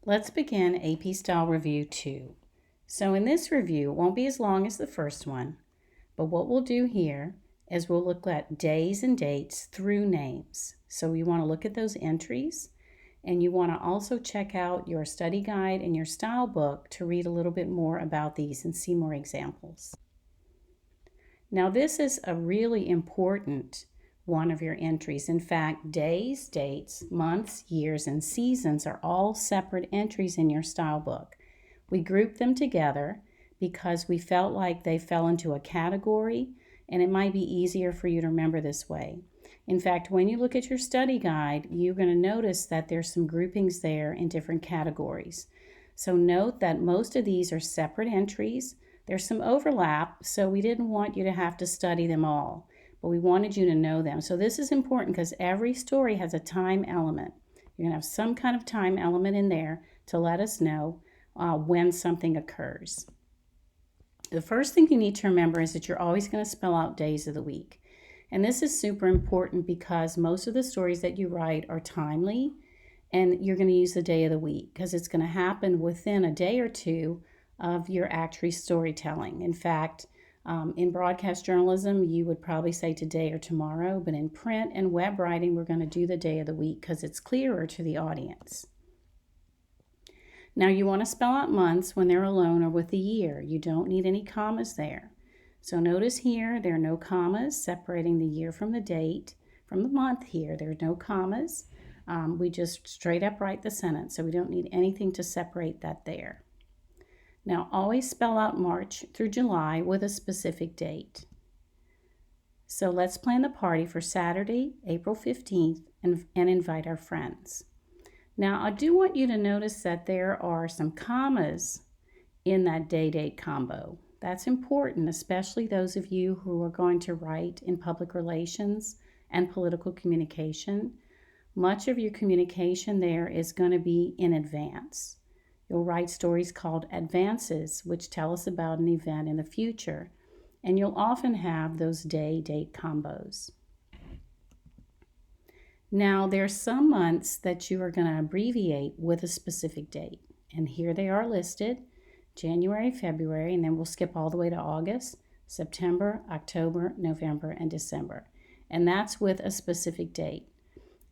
Let's begin AP Style Review 2. So in this review, it won't be as long as the first one, but what we'll do here is we'll look at days and dates through names. So we want to look at those entries, and you want to also check out your study guide and your style book to read a little bit more about these and see more examples. Now this is a really important one of your entries. In fact, days, dates, months, years, and seasons are all separate entries in your style book. We grouped them together because we felt like they fell into a category, and it might be easier for you to remember this way. In fact, when you look at your study guide, you're going to notice that there's some groupings there in different categories. So note that most of these are separate entries. There's some overlap, so we didn't want you to have to study them all, but we wanted you to know them. So this is important because every story has a time element. You're going to have some kind of time element in there to let us know when something occurs. The first thing you need to remember is that you're always going to spell out days of the week. And this is super important because most of the stories that you write are timely, and you're going to use the day of the week because it's going to happen within a day or two of your actual storytelling. In fact, in broadcast journalism, you would probably say today or tomorrow, but in print and web writing, we're going to do the day of the week because it's clearer to the audience. Now you want to spell out months when they're alone or with the year. You don't need any commas there. So notice here, there are no commas separating the year from the date. From the month here, there are no commas. We just straight up write the sentence, so we don't need anything to separate that there. Now always spell out March through July with a specific date. So let's plan the party for Saturday, April 15th, and invite our friends. Now I do want you to notice that there are some commas in that day-date combo. That's important, especially those of you who are going to write in public relations and political communication. Much of your communication there is going to be in advance. You'll write stories called advances, which tell us about an event in the future, and you'll often have those day-date combos. Now, there are some months that you are going to abbreviate with a specific date, and here they are listed: January, February, and then we'll skip all the way to August, September, October, November, and December, and that's with a specific date.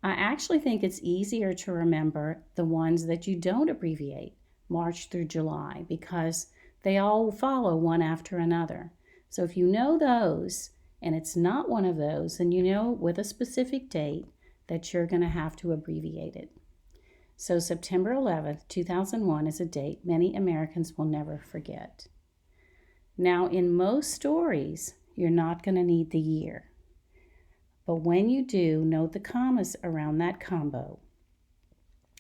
I actually think it's easier to remember the ones that you don't abbreviate, March through July, because they all follow one after another. So if you know those and it's not one of those, then you know with a specific date that you're going to have to abbreviate it. So September 11th, 2001 is a date many Americans will never forget. Now in most stories, you're not going to need the year. But when you do, note the commas around that combo.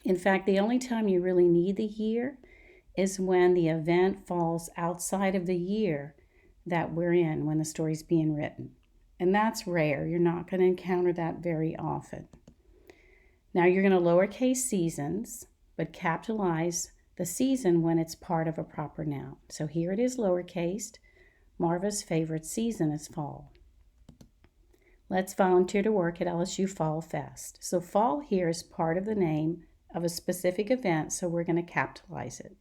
In fact, the only time you really need the year is when the event falls outside of the year that we're in when the story's being written. And that's rare. You're not going to encounter that very often. Now you're going to lowercase seasons, but capitalize the season when it's part of a proper noun. So here it is lowercased. Marva's favorite season is fall. Let's volunteer to work at LSU Fall Fest. So fall here is part of the name of a specific event, so we're going to capitalize it.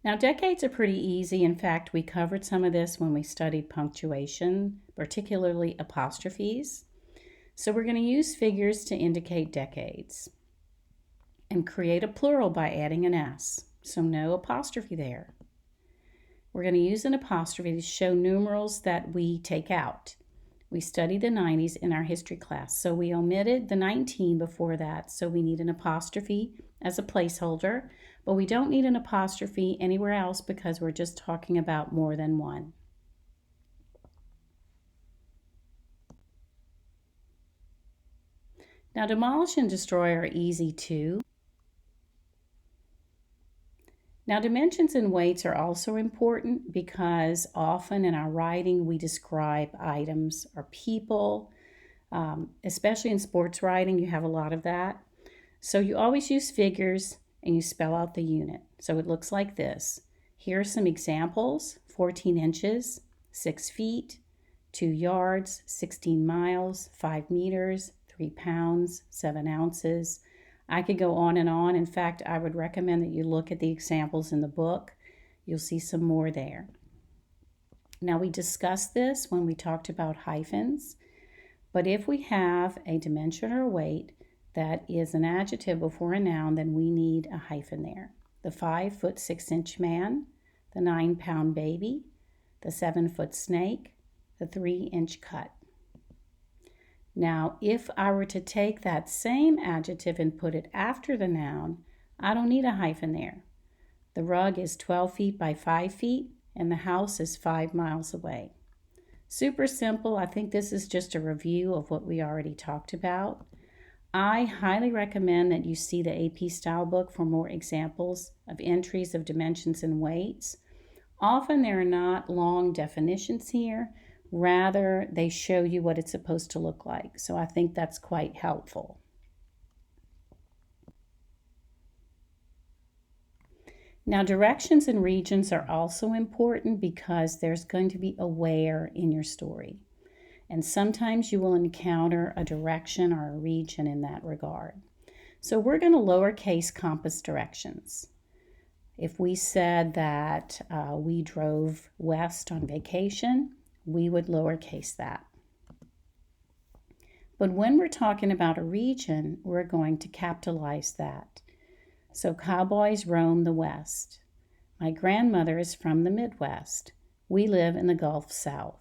Now decades are pretty easy. In fact, we covered some of this when we studied punctuation, particularly apostrophes. So we're going to use figures to indicate decades and create a plural by adding an S. So no apostrophe there. We're going to use an apostrophe to show numerals that we take out. We studied the 90s in our history class, so we omitted the 19 before that, so we need an apostrophe as a placeholder, but we don't need an apostrophe anywhere else because we're just talking about more than one. Now demolish and destroy are easy too. Now dimensions and weights are also important because often in our writing we describe items or people, especially in sports writing you have a lot of that. So you always use figures and you spell out the unit. So it looks like this. Here are some examples: 14 inches, 6 feet, 2 yards, 16 miles, 5 meters, 3 pounds, 7 ounces. I could go on and on. In fact, I would recommend that you look at the examples in the book. You'll see some more there. Now, we discussed this when we talked about hyphens, but if we have a dimension or weight that is an adjective before a noun, then we need a hyphen there. The 5 foot 6 inch man, the 9 pound baby, the 7 foot snake, the 3 inch cut. Now, if I were to take that same adjective and put it after the noun, I don't need a hyphen there. The rug is 12 feet by 5 feet, and the house is 5 miles away. Super simple. I think this is just a review of what we already talked about. I highly recommend that you see the AP Style book for more examples of entries of dimensions and weights. Often there are not long definitions here. Rather, they show you what it's supposed to look like. So I think that's quite helpful. Now, directions and regions are also important because there's going to be a where in your story. And sometimes you will encounter a direction or a region in that regard. So we're going to lowercase compass directions. If we said that we drove west on vacation, we would lowercase that. But when we're talking about a region, we're going to capitalize that. So cowboys roam the West. My grandmother is from the Midwest. We live in the Gulf South.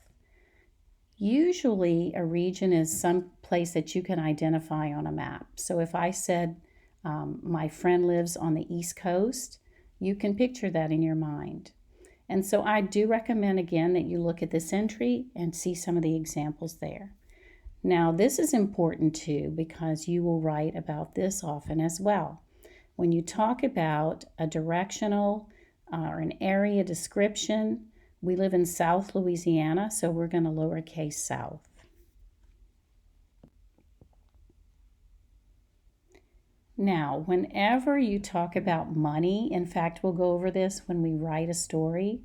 Usually a region is some place that you can identify on a map. So if I said my friend lives on the East Coast, you can picture that in your mind. And so I do recommend again that you look at this entry and see some of the examples there. Now this is important too because you will write about this often as well. When you talk about a directional or an area description, we live in South Louisiana, so we're going to lowercase south. Now, whenever you talk about money, in fact, we'll go over this when we write a story,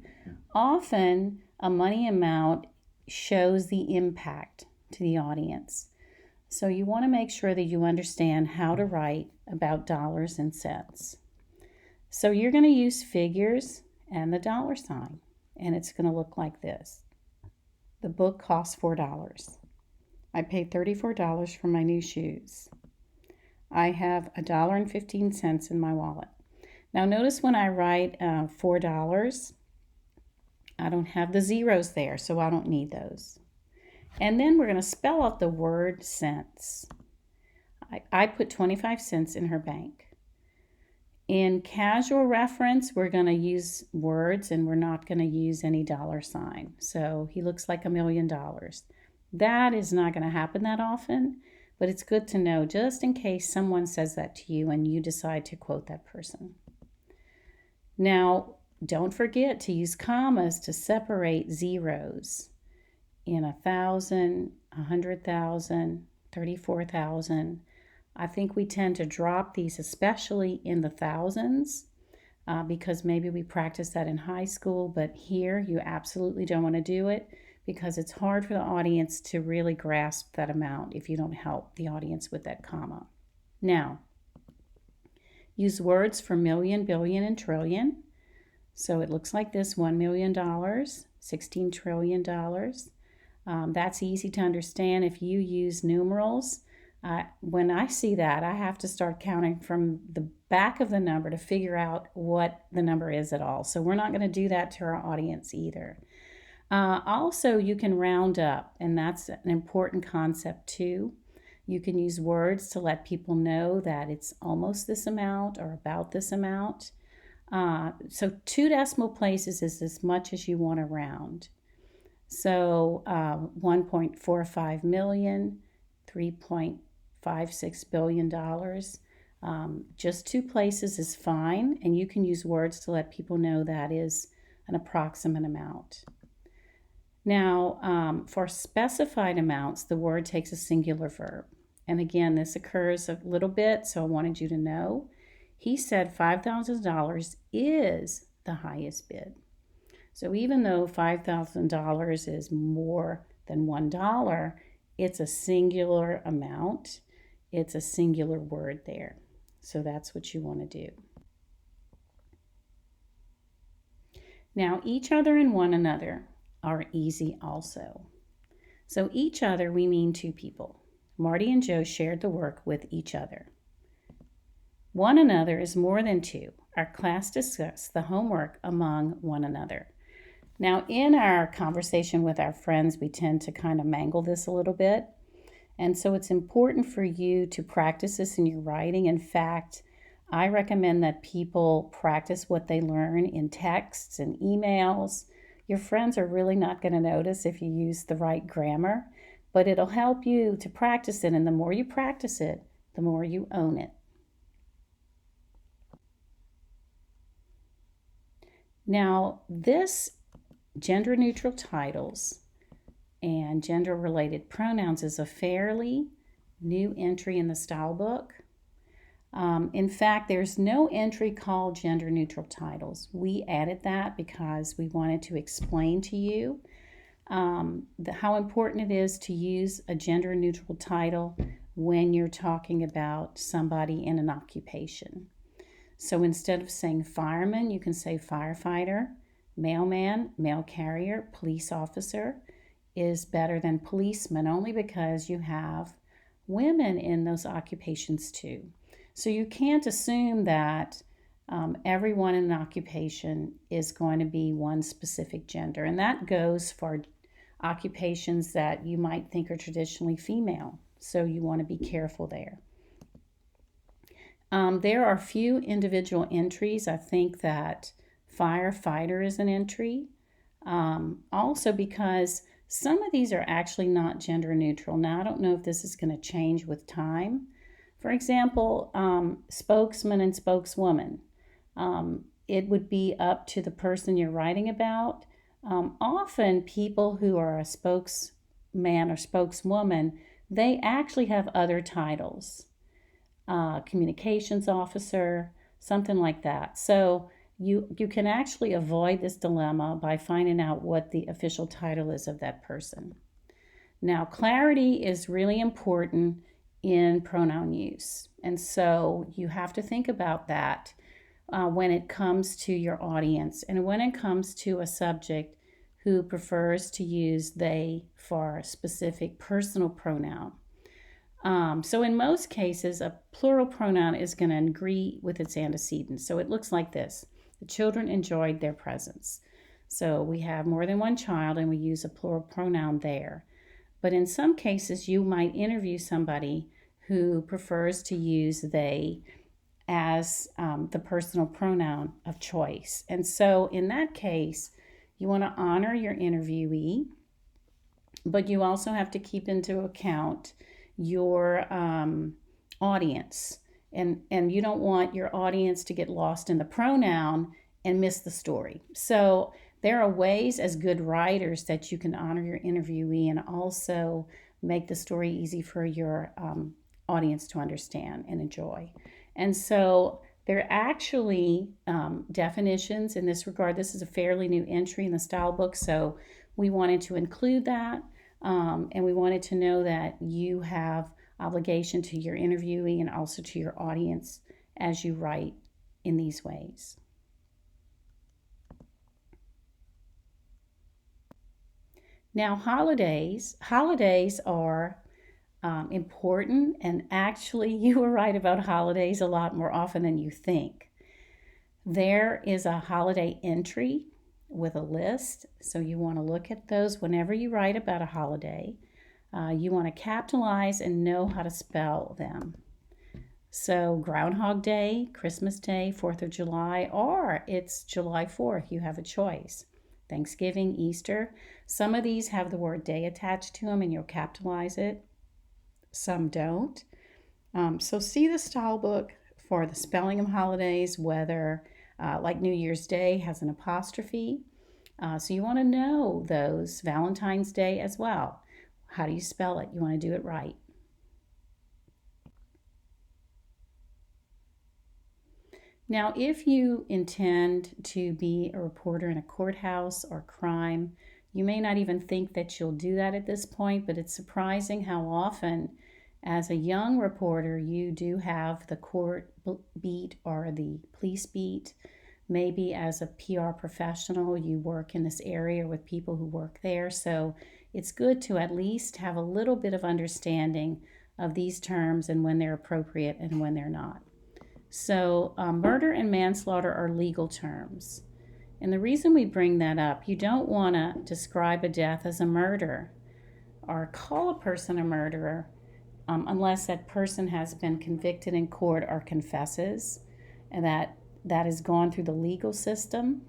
often a money amount shows the impact to the audience. So you want to make sure that you understand how to write about dollars and cents. So you're going to use figures and the dollar sign, and it's going to look like this. The book costs $4. I paid $34 for my new shoes. I have $1.15 in my wallet. Now notice when I write $4, I don't have the zeros there, so I don't need those. And then we're going to spell out the word cents. I put 25 cents in her bank. In casual reference, we're going to use words and we're not going to use any dollar sign. So he looks like $1 million. That is not going to happen that often, but it's good to know just in case someone says that to you and you decide to quote that person. Now, don't forget to use commas to separate zeros. In 1,000, 100,000, 34,000. I think we tend to drop these, especially in the thousands, because maybe we practiced that in high school, but here you absolutely don't want to do it because it's hard for the audience to really grasp that amount if you don't help the audience with that comma. Now, use words for million, billion, and trillion. So it looks like this: $1 million, $16 trillion. That's easy to understand if you use numerals. When I see that, I have to start counting from the back of the number to figure out what the number is at all. So we're not going to do that to our audience either. Also, you can round up, and that's an important concept too. You can use words to let people know that it's almost this amount or about this amount. So 2 decimal places is as much as you want to round. So 1.45 million, $3.56 billion. Just 2 places is fine, and you can use words to let people know that is an approximate amount. Now, for specified amounts, the word takes a singular verb. And again, this occurs a little bit, so I wanted you to know. He said $5,000 is the highest bid. So even though $5,000 is more than $1, it's a singular amount. It's a singular word there. So that's what you want to do. Now, each other and one another are easy also. So each other, we mean two people. Marty and Joe shared the work with each other. One another is more than two. Our class discussed the homework among one another. Now, in our conversation with our friends, we tend to kind of mangle this a little bit. And so it's important for you to practice this in your writing. In fact, I recommend that people practice what they learn in texts and emails. Your friends are really not going to notice if you use the right grammar, but it'll help you to practice it. And the more you practice it, the more you own it. Now, this gender-neutral titles and gender-related pronouns is a fairly new entry in the style book. In fact, there's no entry called gender-neutral titles. We added that because we wanted to explain to you how important it is to use a gender-neutral title when you're talking about somebody in an occupation. So instead of saying fireman, you can say firefighter, mailman, mail carrier, police officer is better than policeman, only because you have women in those occupations too. So you can't assume that everyone in an occupation is going to be one specific gender. And that goes for occupations that you might think are traditionally female. So you want to be careful there. There are few individual entries. I think that firefighter is an entry. Also because some of these are actually not gender neutral. Now, I don't know if this is going to change with time. For example, spokesman and spokeswoman. It would be up to the person you're writing about. Often people who are a spokesman or spokeswoman, they actually have other titles. Communications officer, something like that. So you can actually avoid this dilemma by finding out what the official title is of that person. Now, clarity is really important in pronoun use. And so you have to think about that when it comes to your audience and when it comes to a subject who prefers to use they for a specific personal pronoun. So in most cases, a plural pronoun is going to agree with its antecedent. So it looks like this. The children enjoyed their presence. So we have more than one child and we use a plural pronoun there. But in some cases, you might interview somebody who prefers to use they as the personal pronoun of choice. And so in that case, you want to honor your interviewee, but you also have to keep into account your audience. And you don't want your audience to get lost in the pronoun and miss the story. So there are ways as good writers that you can honor your interviewee and also make the story easy for your audience to understand and enjoy. And so there are actually definitions in this regard. This is a fairly new entry in the style book, so we wanted to include that. And we wanted to know that you have obligation to your interviewee and also to your audience as you write in these ways. Now, holidays are important, and actually you will write about holidays a lot more often than you think. There is a holiday entry with a list, so you want to look at those whenever you write about a holiday. You want to capitalize and know how to spell them. So Groundhog Day, Christmas Day, 4th of July, or it's July 4th, you have a choice. Thanksgiving, Easter. Some of these have the word day attached to them and you'll capitalize it. Some don't. So see the style book for the spelling of holidays, whether like New Year's Day has an apostrophe. So you want to know those. Valentine's Day as well. How do you spell it? You want to do it right. Now, if you intend to be a reporter in a courthouse or crime, You may not even think that you'll do that at this point, but it's surprising how often, as a young reporter, you do have the court beat or the police beat. Maybe as a PR professional, you work in this area with people who work there. So it's good to at least have a little bit of understanding of these terms and when they're appropriate and when they're not. So murder and manslaughter are legal terms. And the reason we bring that up, you don't want to describe a death as a murder or call a person a murderer unless that person has been convicted in court or confesses, and that has gone through the legal system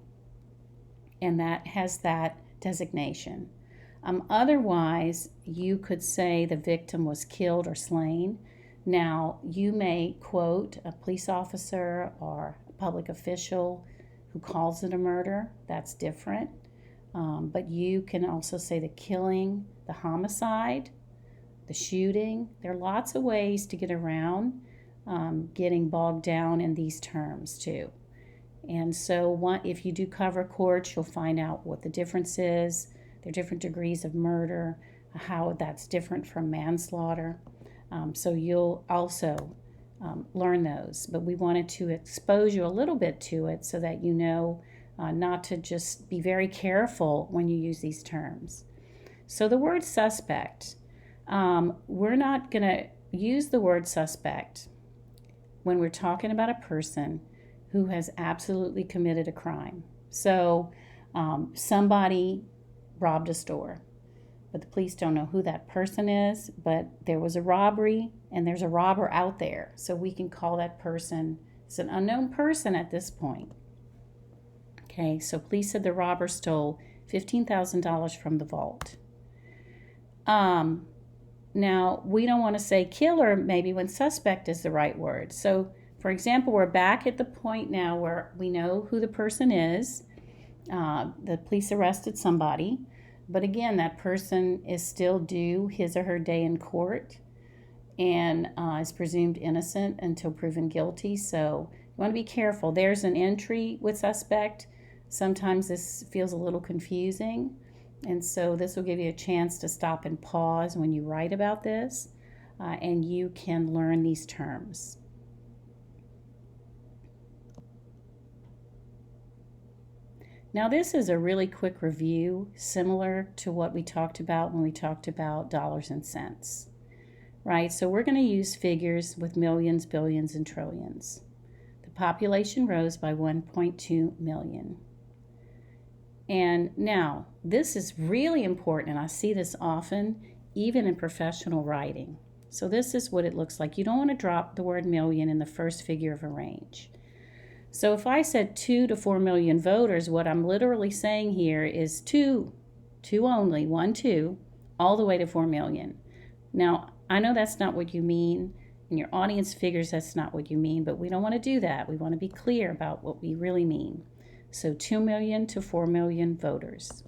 and that has that designation. Otherwise, you could say the victim was killed or slain. Now, you may quote a police officer or a public official who calls it a murder. That's different. But you can also say the killing, the homicide, the shooting. There are lots of ways to get around getting bogged down in these terms too. And so if you do cover courts, you'll find out what the difference is. There are different degrees of murder, how that's different from manslaughter. So you'll also learn those. But we wanted to expose you a little bit to it so that you know not to just be very careful when you use these terms. So the word suspect, we're not going to use the word suspect when we're talking about a person who has absolutely committed a crime. So somebody robbed a store, but the police don't know who that person is, but there was a robbery and there's a robber out there. So we can call that person, it's an unknown person at this point. Okay, so police said the robber stole $15,000 from the vault. Now, we don't want to say killer maybe when suspect is the right word. So, for example, we're back at the point now where we know who the person is. The police arrested somebody. But again, that person is still due his or her day in court and is presumed innocent until proven guilty. So you want to be careful. There's an entry with suspect. Sometimes this feels a little confusing. And so this will give you a chance to stop and pause when you write about this, and you can learn these terms. Now this is a really quick review, similar to what we talked about when we talked about dollars and cents, right? So we're going to use figures with millions, billions, and trillions. The population rose by 1.2 million. And now, this is really important, and I see this often, even in professional writing. So this is what it looks like. You don't want to drop the word million in the first figure of a range. So if I said 2 to 4 million voters, what I'm literally saying here is 2 only, 1, 2, all the way to 4 million. Now, I know that's not what you mean, and your audience figures that's not what you mean, but we don't want to do that. We want to be clear about what we really mean. So 2 million to 4 million voters.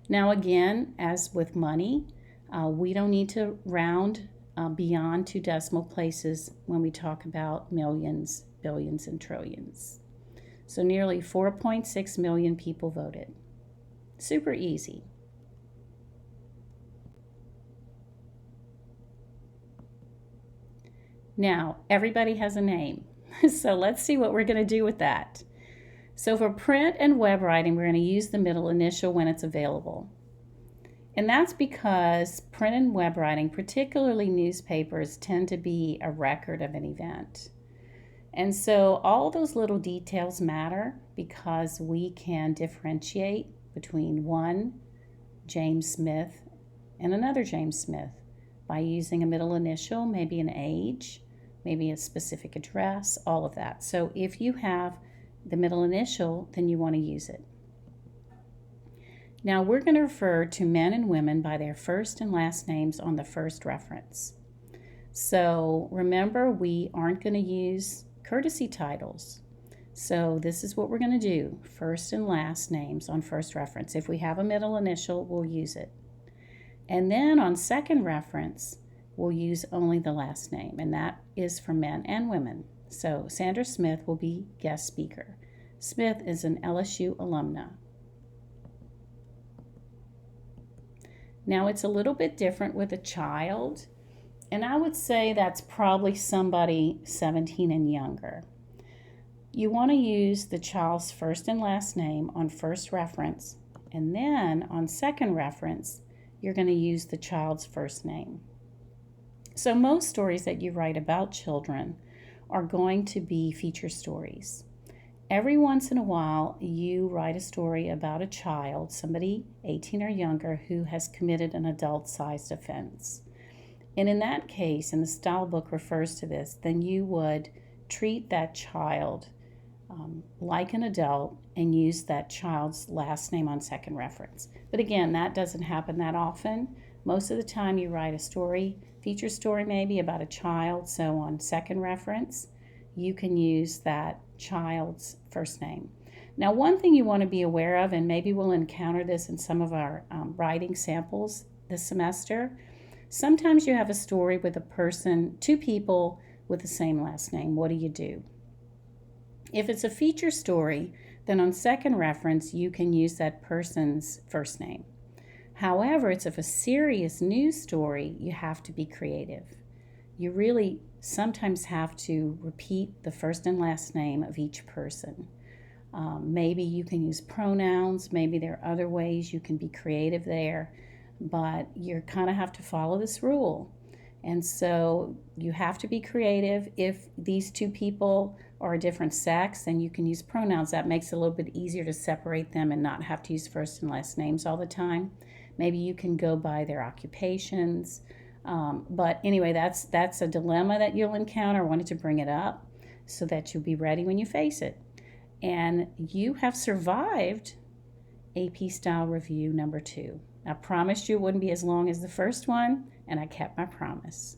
Now again, as with money, we don't need to round beyond 2 decimal places when we talk about millions, billions, and trillions. So nearly 4.6 million people voted. Super easy. Now, everybody has a name. So let's see what we're going to do with that. So for print and web writing, we're going to use the middle initial when it's available. And that's because print and web writing, particularly newspapers, tend to be a record of an event. And so all those little details matter because we can differentiate between one James Smith and another James Smith by using a middle initial, maybe an age, maybe a specific address, all of that. So if you have the middle initial, then you want to use it. Now we're going to refer to men and women by their first and last names on the first reference. So remember, we aren't going to use courtesy titles. So this is what we're going to do, first and last names on first reference. If we have a middle initial, we'll use it. And then on second reference, we'll use only the last name, and that is for men and women. So Sandra Smith will be guest speaker. Smith is an LSU alumna. Now, it's a little bit different with a child, and I would say that's probably somebody 17 and younger. You want to use the child's first and last name on first reference, and then on second reference, you're going to use the child's first name. So most stories that you write about children are going to be feature stories. Every once in a while, you write a story about a child, somebody 18 or younger, who has committed an adult-sized offense. And in that case, and the style book refers to this, then you would treat that child like an adult and use that child's last name on second reference. But again, that doesn't happen that often. Most of the time you write a story, feature story maybe, about a child, so on second reference, you can use that child's first name. Now, one thing you want to be aware of, and maybe we'll encounter this in some of our writing samples this semester, sometimes you have a story with a person, two people with the same last name. What do? If it's a feature story, then on second reference, you can use that person's first name. However, it's a serious news story, you have to be creative. You really sometimes have to repeat the first and last name of each person. Maybe you can use pronouns, maybe there are other ways you can be creative there, but you kind of have to follow this rule. And so you have to be creative. If these two people are a different sex, then you can use pronouns. That makes it a little bit easier to separate them and not have to use first and last names all the time. Maybe you can go by their occupations. But anyway, that's a dilemma that you'll encounter. I wanted to bring it up so that you'll be ready when you face it. And you have survived AP Style Review number 2. I promised you it wouldn't be as long as the first one, and I kept my promise.